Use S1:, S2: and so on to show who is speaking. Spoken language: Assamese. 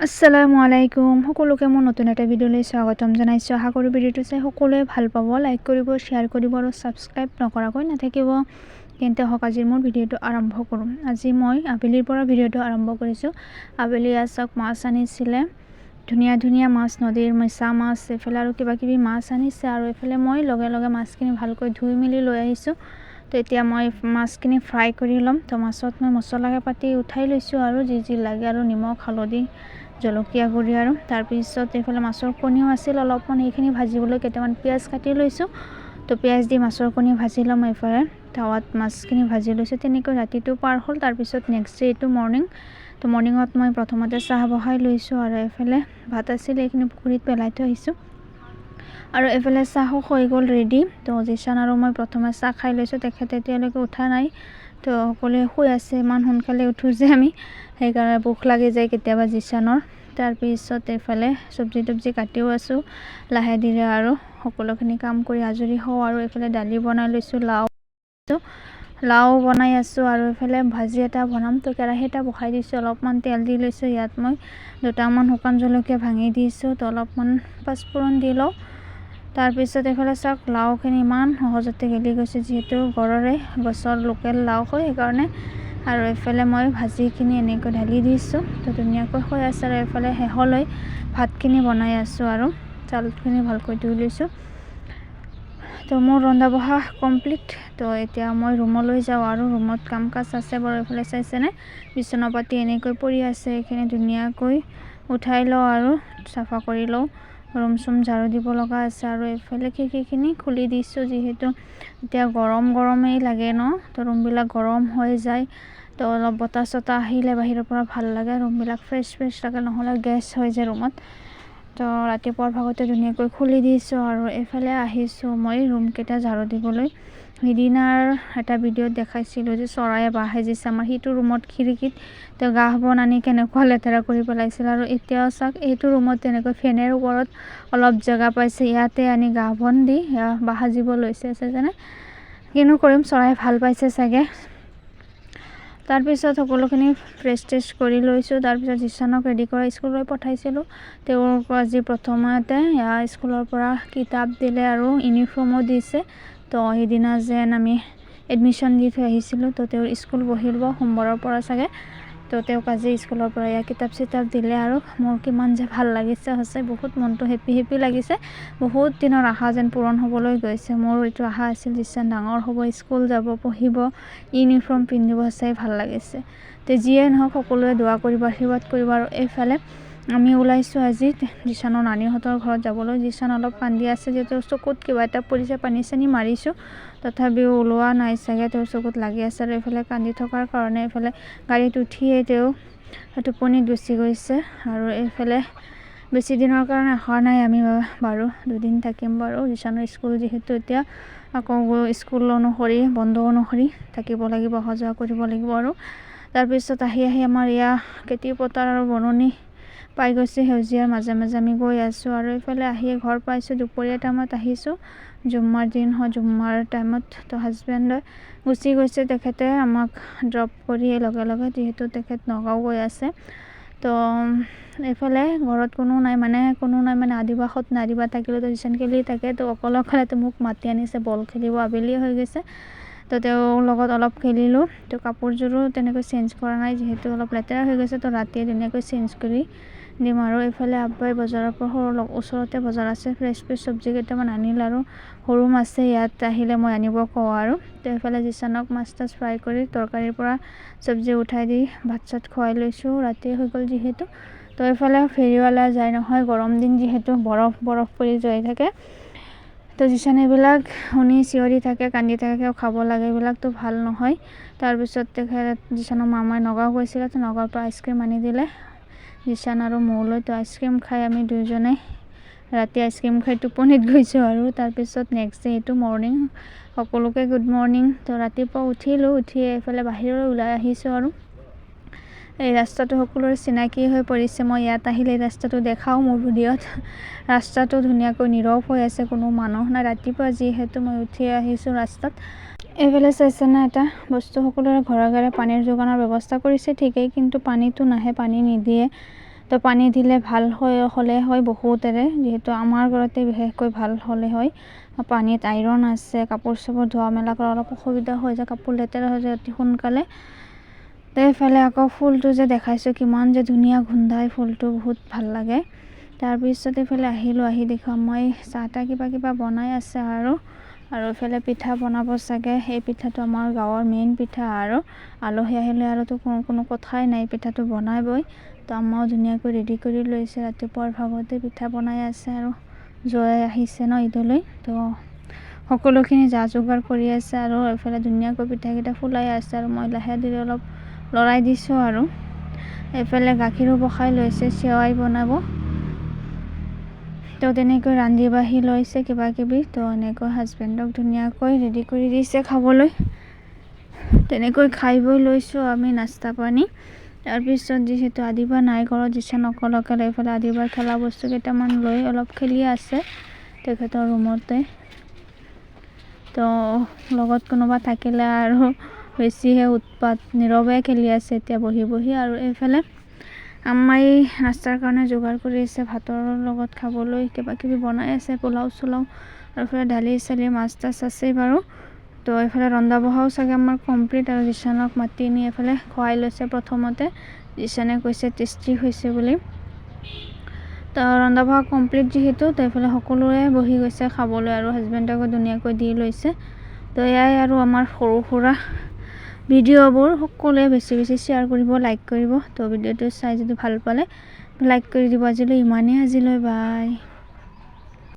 S1: আসসালামু আলাইকুম সকলোকে মোৰ নতুন এটা ভিডিঅ'লৈ স্বাগতম জনাইছোঁ। আশা কৰোঁ ভিডিঅ'টো চাই সকলোৱে ভাল পাব, লাইক কৰিব, শ্বেয়াৰ কৰিব আৰু ছাবস্ক্ৰাইব নকৰাকৈ নাথাকিব। তেন্তে হওক আজিৰ মোৰ ভিডিঅ'টো আৰম্ভ কৰোঁ। আজি মই আবেলিৰ পৰা ভিডিঅ'টো আৰম্ভ কৰিছোঁ। আবেলি চাওক মাছ আনিছিলে, ধুনীয়া ধুনীয়া মাছ, নদীৰ মিছা মাছ, এইফালে আৰু কিবা কিবি মাছ আনিছে আৰু এইফালে মই লগে লগে মাছখিনি ভালকৈ ধুই মেলি লৈ আহিছোঁ। তো এতিয়া মই মাছখিনি ফ্ৰাই কৰি ল'ম। তো মাছত মই মছলা পাতি উঠাই লৈছোঁ আৰু যি লাগে আৰু নিমখ, হালধি, জলকীয়া গুড়ি আৰু তাৰপিছত এইফালে মাছৰ কণীও আছিল অলপমান, সেইখিনি ভাজিবলৈ কেইটামান পিঁয়াজ কাটি লৈছোঁ। তো পিঁয়াজ দি মাছৰ কণী ভাজি ল'ম। এইফালে টাৱাত মাছখিনি ভাজি লৈছোঁ। তেনেকৈ ৰাতিটো পাৰ হ'ল। তাৰপিছত নেক্সট ডে এইটো মৰ্ণিং। তো মৰ্ণিঙত মই প্ৰথমতে চাহ বহাই লৈছোঁ আৰু এইফালে ভাত আছিল, এইখিনি পুখুৰীত পেলাই থৈ আহিছোঁ আৰু এইফালে চাহো হৈ গ'ল ৰেডি। তো জিছান আৰু মই প্ৰথমে চাহ খাই লৈছোঁ, তেখেতে এতিয়ালৈকে উঠা নাই। তো সকলোৱে শুই আছে, ইমান সোনকালে উঠোঁ যে আমি, সেইকাৰণে ভোক লাগি যায় কেতিয়াবা জিছানৰ। তাৰপিছত এইফালে চব্জি তব্জি কাটিও আছোঁ লাহে ধীৰে আৰু সকলোখিনি কাম কৰি আজৰি হওঁ। আৰু এইফালে দালি বনাই লৈছোঁ, লাও বনাই আছোঁ আৰু এইফালে ভাজি এটা বনাম। তো কেৰাহী এটা বহাই দিছোঁ, অলপমান তেল দি লৈছোঁ। ইয়াত মই দুটামান শুকান জলকীয়া ভাঙি দিছোঁ। তো অলপমান পাঁচফোৰণ দি লওঁ। তাৰপিছত এইফালে চাওক লাওখিনি ইমান সহজতে গেলি গৈছে, যিহেতু ঘৰৰে গছৰ লোকেল লাও হয় সেইকাৰণে। আৰু এইফালে মই ভাজিখিনি এনেকৈ ঢালি দিছোঁ। তো ধুনীয়াকৈ হৈ আছে আৰু এইফালে শেষলৈ ভাতখিনি বনাই আছোঁ আৰু চাউলখিনি ভালকৈ ধুই লৈছোঁ। তো মোৰ ৰন্ধা বঢ়া কমপ্লিট। তো এতিয়া মই ৰুমলৈ যাওঁ আৰু ৰুমত কাম কাজ আছে বাৰু। এইফালে চাইছেনে বিচনা পাতি এনেকৈ পৰি আছে, এইখিনি ধুনীয়াকৈ উঠাই লওঁ আৰু চাফা কৰি লওঁ। ৰুম চুম ঝাৰু দিব লগা আছে আৰু এইফালে খিৰিকীখিনি খুলি দিছোঁ, যিহেতু এতিয়া গৰমেই লাগে ন। তো ৰুমবিলাক গৰম হৈ যায়। তো অলপ বতাহ চতাহ আহিলে বাহিৰৰ পৰা ভাল লাগে, ৰুমবিলাক ফ্ৰেছ লাগে, নহ'লে গেছ হৈ যায় ৰুমত। তো ৰাতিপুৱাৰ ভাগতে ধুনীয়াকৈ খুলি দিছোঁ আৰু এইফালে আহিছোঁ মই ৰুমকেইটা ঝাৰু দিবলৈ। সিদিনাৰ এটা ভিডিঅ'ত দেখাইছিলোঁ যে চৰায়ে বাঁহ সাজিছে আমাৰ সিটো ৰুমত খিৰিকীত। তো গাহ বন আনি কেনেকুৱা লেতেৰা কৰি পেলাইছিল। আৰু এতিয়াও চাওক এইটো ৰুমত তেনেকৈ ফেনৰ ওপৰত অলপ জেগা পাইছে, ইয়াতে আনি গাহ বন দি বাঁহ সাজিব লৈছে। যেনে কিনো কৰিম, চৰাই ভাল পাইছে চাগে। তাৰপিছত সকলোখিনি ফ্ৰেছ ট্ৰেছ কৰি লৈছোঁ। তাৰপিছত জিছানক ৰেডি কৰা স্কুললৈ পঠাইছিলোঁ। তেওঁৰ আজি প্ৰথমতে স্কুলৰ পৰা কিতাপ দিলে আৰু ইউনিফৰ্মো দিছে। তো সেইদিনা যেন আমি এডমিশ্যন দি থৈ আহিছিলোঁ। তো তেওঁৰ স্কুল বহিব সোমবাৰৰ পৰা চাগে। তো তেওঁক আজি স্কুলৰ পৰা কিতাপ চিতাপ দিলে আৰু মোৰ কিমান যে ভাল লাগিছে, সঁচাই বহুত মনটো হেপী লাগিছে। বহুত দিনৰ আশা যেন পূৰণ হ'বলৈ গৈছে। মোৰ এইটো আশা আছিল জিছান ডাঙৰ হ'ব, স্কুল যাব, পঢ়িব, ইউনিফৰ্ম পিন্ধিব, চাই ভাল লাগিছে। তো যিয়ে নহওক সকলোৱে দোৱা কৰিব, আশীৰ্বাদ কৰিব। আৰু এইফালে আমি ওলাইছোঁ আজি জিছানৰ নানীহঁতৰ ঘৰত যাবলৈ। জিছান অলপ কান্দি আছে, যিহেতু চকুত কিবা এটা পৰিছে, পানী চানী মাৰিছোঁ, তথাপিও ওলোৱা নাই চাগে, তেওঁৰ চকুত লাগি আছে। আৰু এইফালে কান্দি থকাৰ কাৰণে এইফালে গাড়ীত উঠিয়েই তেওঁ টোপনিত গুচি গৈছে। আৰু এইফালে বেছি দিনৰ কাৰণে অহা নাই আমি বাৰু, 2 দিন থাকিম বাৰু। জিছানৰ স্কুল যিহেতু এতিয়া আকৌ স্কুল অনুসৰি বন্ধ অনুসৰি থাকিব লাগিব, অহা যোৱা কৰিব লাগিব। আৰু তাৰপিছত আহি আমাৰ খেতি পথাৰ আৰু বননি পাই গৈছে, সেউজীয়াৰ মাজে আমি গৈ আছোঁ। আৰু এইফালে ঘৰ পাইছোঁ, দুপৰীয়া টাইমত আহিছোঁ, জুম্মাৰ দিন হয়, জুম্মাৰ টাইমত। তো হাজবেণ্ডে গুচি গৈছে, তেখেতে আমাক ড্ৰপ কৰি লগে যিহেতু তেখেত নগাঁও গৈ আছে। তো এইফালে ঘৰত কোনো নাই মানে আদিবাসত নাদিবা থাকিলেও তো জিছান খেলি থাকে। তো অকলে তো মোক মাতি আনিছে বল খেলিব, আবেলি হৈ গৈছে। তো তেওঁৰ লগত অলপ খেলিলোঁ। তো কাপোৰযোৰো তেনেকৈ চেঞ্জ কৰা নাই, যিহেতু অলপ লেতেৰা হৈ গৈছে। তো ৰাতিয়ে ধুনীয়াকৈ চেঞ্জ কৰি দিম। আৰু এইফালে আব্বাই বজাৰৰ পৰা ওচৰতে বজাৰ আছে, ফ্ৰেছ চব্জি কেইটামান আনিল আৰু সৰু মাছে ইয়াত আহিলে মই আনিব কওঁ আৰু। তো এইফালে জিছানক মাছ তাছ ফ্ৰাই কৰি তৰকাৰীৰ পৰা চব্জি উঠাই দি ভাত চাত খুৱাই লৈছোঁ, ৰাতি হৈ গ'ল যিহেতু। তো এইফালে ফেৰীৱালা যায় নহয়, গৰম দিন যিহেতু বৰফ পৰি যাই থাকে। তো জিছান এইবিলাক শুনি চিঞৰি থাকে, কান্দি থাকে, খাব লাগে, এইবিলাকতো ভাল নহয়। তাৰপিছত জিছানৰ মামাই নগাঁও গৈছিলে, তো নগাঁৱৰ পৰা আইচক্ৰীম আনি দিলে জিছান আৰু মোলৈ। তো আইচক্ৰীম খাই আমি দুয়োজনে ৰাতি আইচক্ৰীম খাই টোপনিত গৈছোঁ। আৰু তাৰপিছত নেক্সট ডে এইটো মৰ্ণিং, সকলোকে গুড মৰ্ণিং। তো ৰাতিপুৱা উঠিলোঁ, উঠি এইফালে বাহিৰলৈ ওলাই আহিছোঁ। আৰু এই ৰাস্তাটো সকলোৰে চিনাকি হৈ পৰিছে, মই ইয়াত আহিলে এই ৰাস্তাটো দেখাওঁ মোৰ ভিডিঅ'ত। ৰাস্তাটো ধুনীয়াকৈ নীৰৱ হৈ আছে, কোনো মানুহ নাই। ৰাতিপুৱা যিহেতু মই উঠি আহিছোঁ ৰাস্তাত। এইফালে চাইছেনে এটা বস্তু, সকলোৰে ঘৰে পানীৰ যোগানৰ ব্যৱস্থা কৰিছে ঠিকেই, কিন্তু পানীটো নাহে, পানী নিদিয়ে। তো পানী দিলে ভাল হ'লে হয় বহুতৰে, যিহেতু আমাৰ ঘৰতে বিশেষকৈ ভাল হ'লে হয়। পানীত আইৰণ আছে, কাপোৰ চাপোৰ ধোৱা মেলা কৰা অলপ অসুবিধা হৈ যায়, কাপোৰ লেতেৰা হৈ যায় অতি সোনকালে। তো এইফালে আকৌ ফুলটো যে দেখাইছোঁ কিমান যে ধুনীয়া গোন্ধাই, ফুলটো বহুত ভাল লাগে। তাৰপিছত এইফালে আহিলোঁ, আহি দেখোঁ মই চাহ তাহ কিবা বনাই আছে আৰু এইফালে পিঠা বনাব চাগে। এই পিঠাটো আমাৰ গাঁৱৰ মেইন পিঠা আৰু আলহী আহিলে আৰুতো কোনো কথাই নাই, পিঠাটো বনাবই। তো আম্মাও ধুনীয়াকৈ ৰেডি কৰি লৈছে, ৰাতিপুৱাৰ ভাগতে পিঠা বনাই আছে আৰু জয় আহিছে ন ঈদলৈ, তো সকলোখিনি যা যোগাৰ কৰি আছে আৰু এইফালে ধুনীয়াকৈ পিঠাকেইটা ফুলাই আছে আৰু মই লাহে ধীৰে অলপ লৰাই দিছোঁ আৰু এইফালে গাখীৰো বখাই লৈছে, চেৱাই বনাব। তো তেনেকৈ ৰান্ধি বাঢ়ি লৈছে কিবাকিবি। তো এনেকৈ হাজবেণ্ডক ধুনীয়াকৈ ৰেডি কৰি দিছে খাবলৈ। তেনেকৈ খাই বৈ লৈছোঁ আমি নাস্তা পানী। তাৰপিছত যিহেতু আদিবা নাই ঘৰত, যিচা নকলকে এইফালে আদিবাৰ খেলা বস্তু কেইটামান লৈ অলপ খেলি আছে তেখেতৰ ৰুমতে। তো লগত কোনোবা থাকিলে আৰু বেছিহে উৎপাত, নীৰৱে খেলি আছে এতিয়া বহি বহি। আৰু এইফালে আম্মাই নাস্তাৰ কাৰণে যোগাৰ কৰি আছে, ভাতৰ লগত খাবলৈ কিবাকিবি বনাই আছে, পোলাও চোলাও। আৰু এইফালে দালি চালি মাছ তাছ আছেই বাৰু। তো এইফালে ৰন্ধা বঢ়াও চাগে আমাৰ কমপ্লিট। আৰু জিছানক মাতি নি এইফালে খুৱাই লৈছে প্ৰথমতে, জিছানে কৈছে টেষ্টি হৈছে বুলি। তো ৰন্ধা বঢ়া কমপ্লিট যিহেতু, তো এইফালে সকলোৱে বহি গৈছে খাবলৈ আৰু হাজবেণ্ডকো ধুনীয়াকৈ দি লৈছে। তো এয়াই আৰু আমাৰ সৰু সুৰা ভিডিঅ'বোৰ সকলোৱে বেছি শ্বেয়াৰ কৰিব, লাইক কৰিব। তো ভিডিঅ'টো চাই যদি ভাল পালে লাইক কৰি দিব। আজিলৈ ইমানেই, আজিলৈ বাই।